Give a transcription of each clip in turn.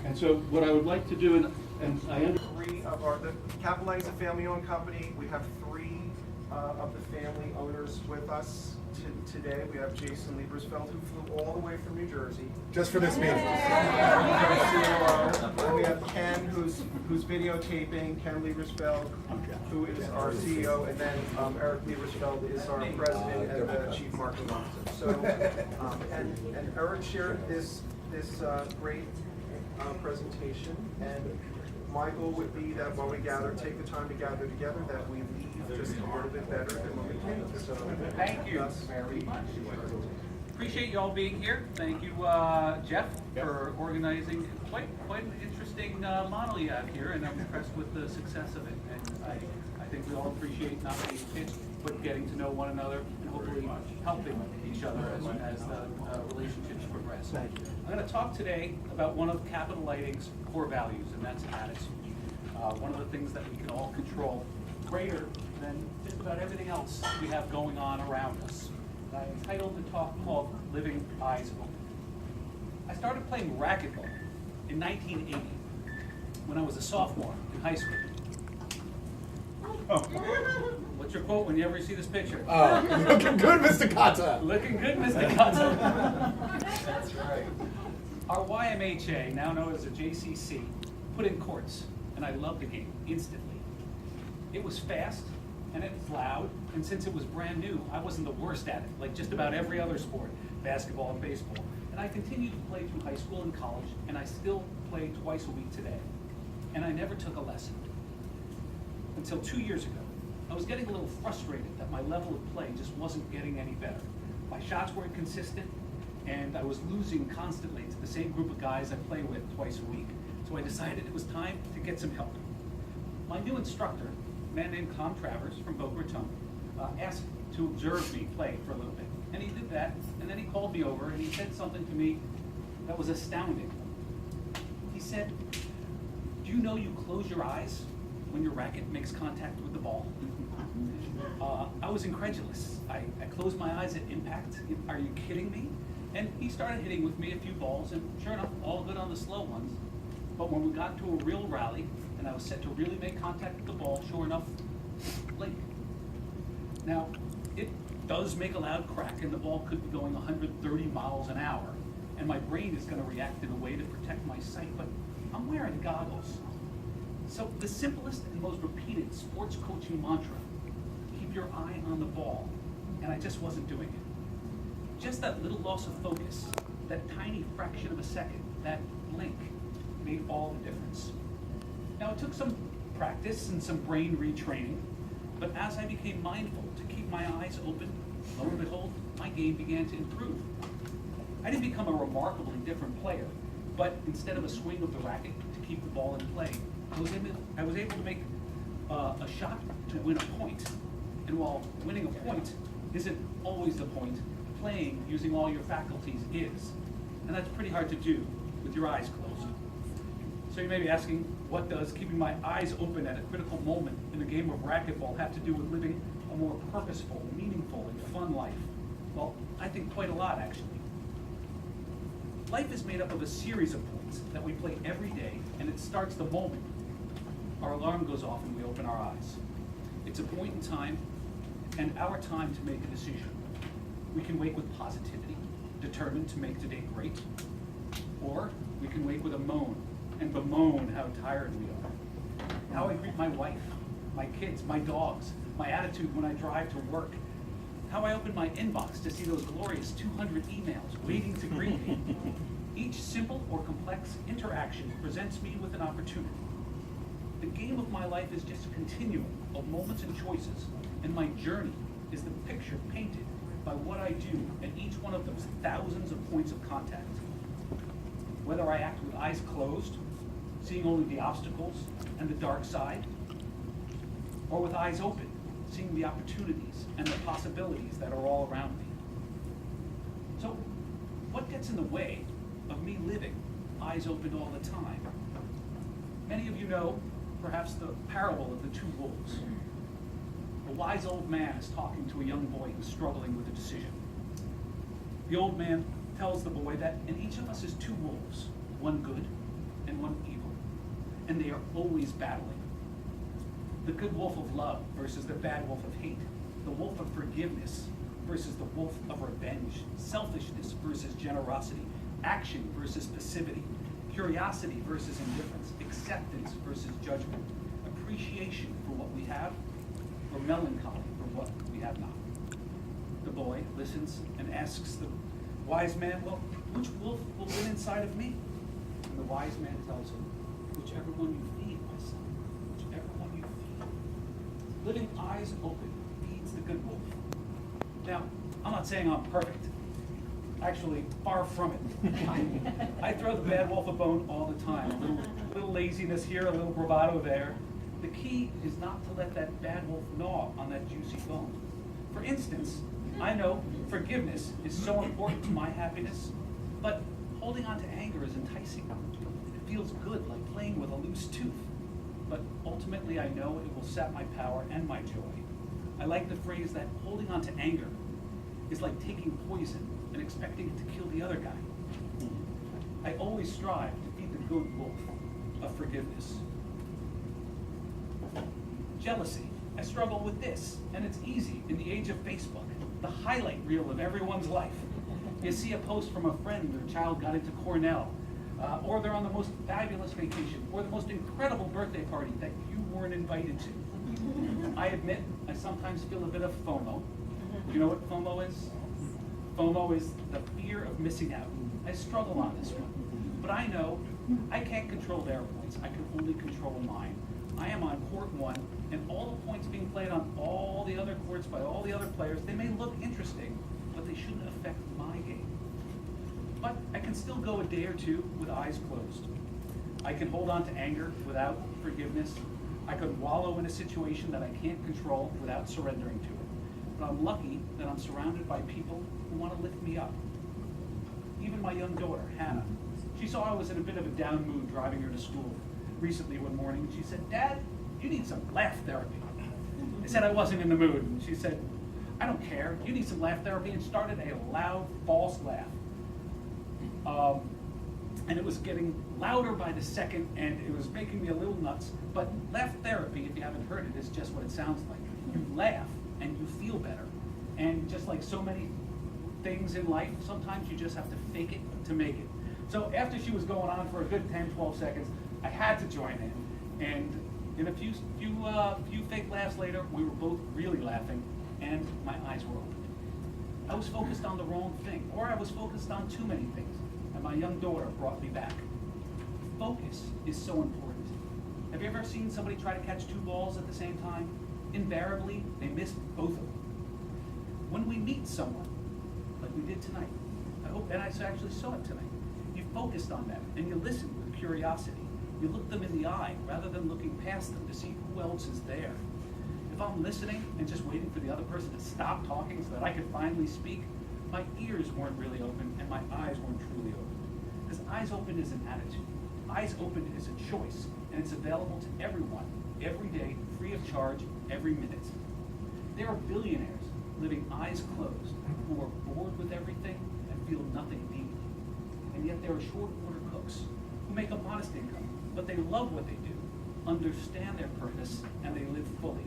And so what I would like to do, and I understand. Three of the Capital Light is a family-owned company. We have three of the family owners with us today. We have Jason Liebersfeld, who flew all the way from New Jersey. Just for this meeting. And we have Ken, who's videotaping, Ken Liebersfeld, who is our CEO, and then Eric Liebersfeld is our president and the chief marketing officer. So, and Eric shared this great presentation, and my goal would be that while we take the time to gather together, that we leave just a little bit better than when we came. So thank you very much. Appreciate you all being here. Thank you, Jeff, for organizing quite an interesting model you have here, and I'm impressed with the success of it. And I think we all appreciate not being kids, but getting to know one another and hopefully helping each other as the relationships progress. I'm going to talk today about one of Capital Lighting's core values, and that's attitude. One of the things that we can all control greater than just about everything else we have going on around us. I entitled the talk called Living Eyes Open. I started playing racquetball in 1980 when I was a sophomore in high school. Oh. What's your quote when you ever see this picture? Oh, looking good, Mr. Kata. Looking good, Mr. Kata. that's right. Our YMHA, now known as the JCC, put in courts, and I loved the game instantly. It was fast, and it was loud, and since it was brand new, I wasn't the worst at it, like just about every other sport, basketball and baseball. And I continued to play through high school and college, and I still play twice a week today. And I never took a lesson. Until 2 years ago, I was getting a little frustrated that my level of play just wasn't getting any better. My shots weren't consistent, and I was losing constantly to the same group of guys I play with twice a week. So I decided it was time to get some help. My new instructor, a man named Tom Travers from Boca, asked to observe me play for a little bit. And he did that, and then he called me over and he said something to me that was astounding. He said, "Do you know you close your eyes when your racket makes contact with the ball?" I was incredulous. I closed my eyes at impact. Are you kidding me? And he started hitting with me a few balls, and sure enough, all good on the slow ones. But when we got to a real rally, and I was set to really make contact with the ball, sure enough, blink. Now, it does make a loud crack, and the ball could be going 130 miles an hour, and my brain is going to react in a way to protect my sight, but I'm wearing goggles. So the simplest and most repeated sports coaching mantra, keep your eye on the ball, and I just wasn't doing it. Just that little loss of focus, that tiny fraction of a second, that blink, made all the difference. Now, it took some practice and some brain retraining, but as I became mindful to keep my eyes open, lo and behold, my game began to improve. I didn't become a remarkably different player, but instead of a swing of the racket to keep the ball in play, I was able to make a shot to win a point. And while winning a point isn't always the point, playing using all your faculties is. And that's pretty hard to do with your eyes closed. So you may be asking, what does keeping my eyes open at a critical moment in the game of racquetball have to do with living a more purposeful, meaningful, and fun life? Well, I think quite a lot, actually. Life is made up of a series of points that we play every day, and it starts the moment our alarm goes off and we open our eyes. It's a point in time, and our time to make a decision. We can wake with positivity, determined to make today great, or we can wake with a moan and bemoan how tired we are. How I greet my wife, my kids, my dogs, my attitude when I drive to work, how I open my inbox to see those glorious 200 emails waiting to greet me. Each simple or complex interaction presents me with an opportunity. The game of my life is just a continuum of moments and choices, and my journey is the picture painted by what I do at each one of those thousands of points of contact. Whether I act with eyes closed, seeing only the obstacles and the dark side, or with eyes open, seeing the opportunities and the possibilities that are all around me. So, what gets in the way of me living eyes open all the time? Many of you know, perhaps, the parable of the two wolves. A wise old man is talking to a young boy who's struggling with a decision. The old man tells the boy that in each of us is two wolves, one good and and one evil, and they are always battling. The good wolf of love versus the bad wolf of hate, the wolf of forgiveness versus the wolf of revenge, selfishness versus generosity, action versus passivity, curiosity versus indifference, acceptance versus judgment, appreciation for what we have, or melancholy for what we have not. The boy listens and asks the wise man, well, which wolf will win inside of me? And the wise man tells him, whichever one you feed, my son, whichever one you feed. Living eyes open feeds the good wolf. Now, I'm not saying I'm perfect. Actually, far from it. I throw the bad wolf a bone all the time. A little laziness here, a little bravado there. The key is not to let that bad wolf gnaw on that juicy bone. For instance, I know forgiveness is so important to my happiness, but holding on to anger is enticing. It feels good, like playing with a loose tooth. But ultimately, I know it will sap my power and my joy. I like the phrase that holding on to anger is like taking poison and expecting it to kill the other guy. I always strive to feed the good wolf of forgiveness. Jealousy. I struggle with this, and it's easy in the age of Facebook, the highlight reel of everyone's life. You see a post from a friend, their child got into Cornell, or they're on the most fabulous vacation, or the most incredible birthday party that you weren't invited to. I admit, I sometimes feel a bit of FOMO. You know what FOMO is? FOMO is the fear of missing out. I struggle on this one. But I know I can't control their points. I can only control mine. I am on court 1, and all the points being played on all the other courts by all the other players, they may look interesting, but they shouldn't affect my game. But I can still go a day or two with eyes closed. I can hold on to anger without forgiveness. I could wallow in a situation that I can't control without surrendering to it. But I'm lucky that I'm surrounded by people who want to lift me up. Even my young daughter, Hannah, she saw I was in a bit of a down mood driving her to school recently one morning, and she said, "Dad, you need some laugh therapy." I said I wasn't in the mood, and she said, "I don't care, you need some laugh therapy," and started a loud, false laugh. And it was getting louder by the second, and it was making me a little nuts. But laugh therapy, if you haven't heard it, is just what it sounds like. You laugh, and you feel better. And just like so many things in life, sometimes you just have to fake it to make it. So after she was going on for a good 10, 12 seconds, I had to join in. And in a few fake laughs later, we were both really laughing, and my eyes were open. I was focused on the wrong thing, or I was focused on too many things, and my young daughter brought me back. Focus is so important. Have you ever seen somebody try to catch 2 balls at the same time? Invariably, they miss both of them. When we meet someone, like we did tonight, and I actually saw it tonight, you focused on them, and you listened with curiosity. You look them in the eye, rather than looking past them to see who else is there. If I'm listening and just waiting for the other person to stop talking so that I could finally speak, my ears weren't really open and my eyes weren't truly open. Because eyes open is an attitude. Eyes open is a choice, and it's available to everyone, every day, free of charge, every minute. There are billionaires living eyes closed who are bored with everything and feel nothing deeply. And yet there are short order cooks who make a modest income, but they love what they do, understand their purpose, and they live fully.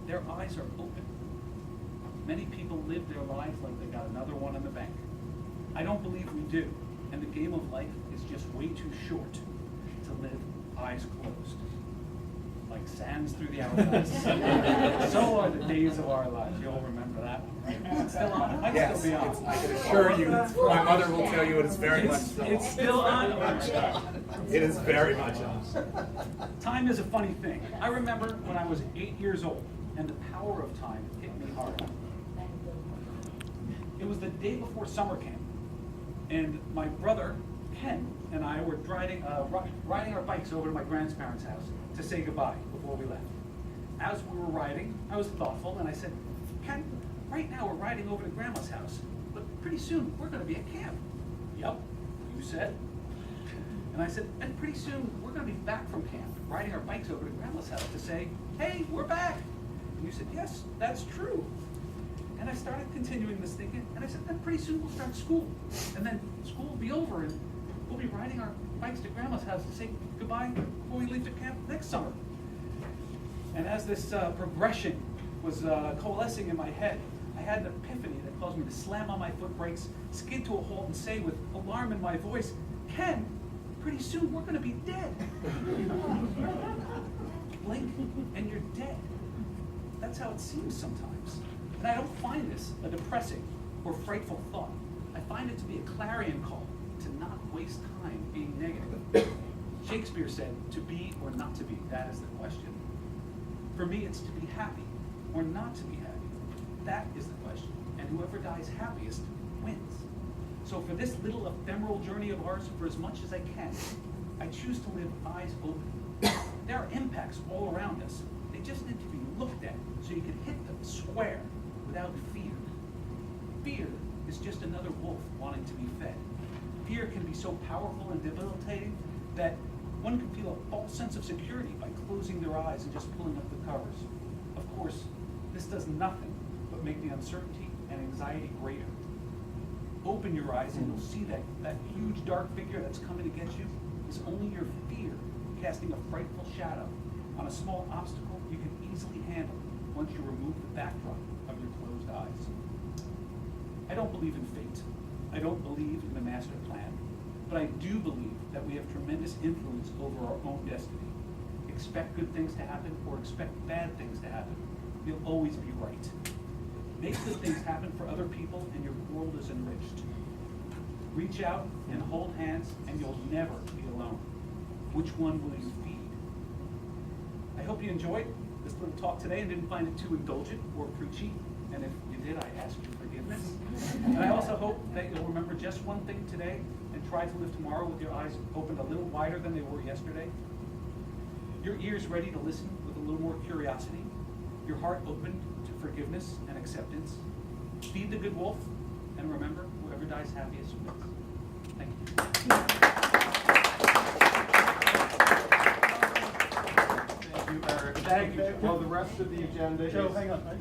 Their eyes are open. Many people live their lives like they got another one in the bank. I don't believe we do, and the game of life is just way too short to live eyes closed. Like sands through the hourglass. So are the days of our lives. You all remember that one? Is it still on? Might Yes, still be on. I can assure you, my mother will tell you it is very much so. It's still on. It is very much on. Time is a funny thing. I remember when I was 8 years old, and the power of time hit me hard. It was the day before summer camp, and my brother, Ken, and I were riding our bikes over to my grandparents' house to say goodbye before we left. As we were riding, I was thoughtful, and I said, "Ken, right now we're riding over to Grandma's house, but pretty soon we're going to be at camp." "Yep," you said. And I said, "And pretty soon we're going to be back from camp, riding our bikes over to Grandma's house to say, 'Hey, we're back.'" And you said, "Yes, that's true." And I started continuing this thinking, and I said, "Then pretty soon we'll start school, and then school will be over, and we'll be riding our bikes to Grandma's house to say goodbye before we leave to camp next summer. And as this progression was coalescing in my head, I had an epiphany that caused me to slam on my foot brakes, skid to a halt, and say with alarm in my voice, "Ken, pretty soon we're gonna be dead." Blink and you're dead. That's how it seems sometimes. And I don't find this a depressing or frightful thought. I find it to be a clarion call to not waste time being negative. Shakespeare said, to be or not to be, that is the question. For me, it's to be happy or not to be happy. That is the question. And whoever dies happiest wins. So for this little ephemeral journey of ours, for as much as I can, I choose to live eyes open. There are impacts all around us. They just need to be looked at so you can hit them square without fear. Fear is just another wolf wanting to be fed. Fear can be so powerful and debilitating that one can feel a false sense of security by closing their eyes and just pulling up the covers. Of course, this does nothing but make the uncertainty and anxiety greater. Open your eyes and you'll see that huge dark figure that's coming to get you is only your fear casting a frightful shadow on a small obstacle you can easily handle once you remove the backdrop of your closed eyes. I don't believe in fate. I don't believe in the master plan. But I do believe that we have tremendous influence over our own destiny. Expect good things to happen or expect bad things to happen. You'll always be right. Make good things happen for other people and your world is enriched. Reach out and hold hands and you'll never be alone. Which one will you feed? I hope you enjoyed this little talk today and didn't find it too indulgent or preachy. And if you did, I ask your forgiveness. And I also hope that you'll remember just one thing today and try to live tomorrow with your eyes opened a little wider than they were yesterday. Your ears ready to listen with a little more curiosity. Your heart open to forgiveness and acceptance. Feed the good wolf, and remember, whoever dies happiest wins. Thank you. Thank you, Eric. Thank you. Well, the rest of the agenda is... Joe, hang on.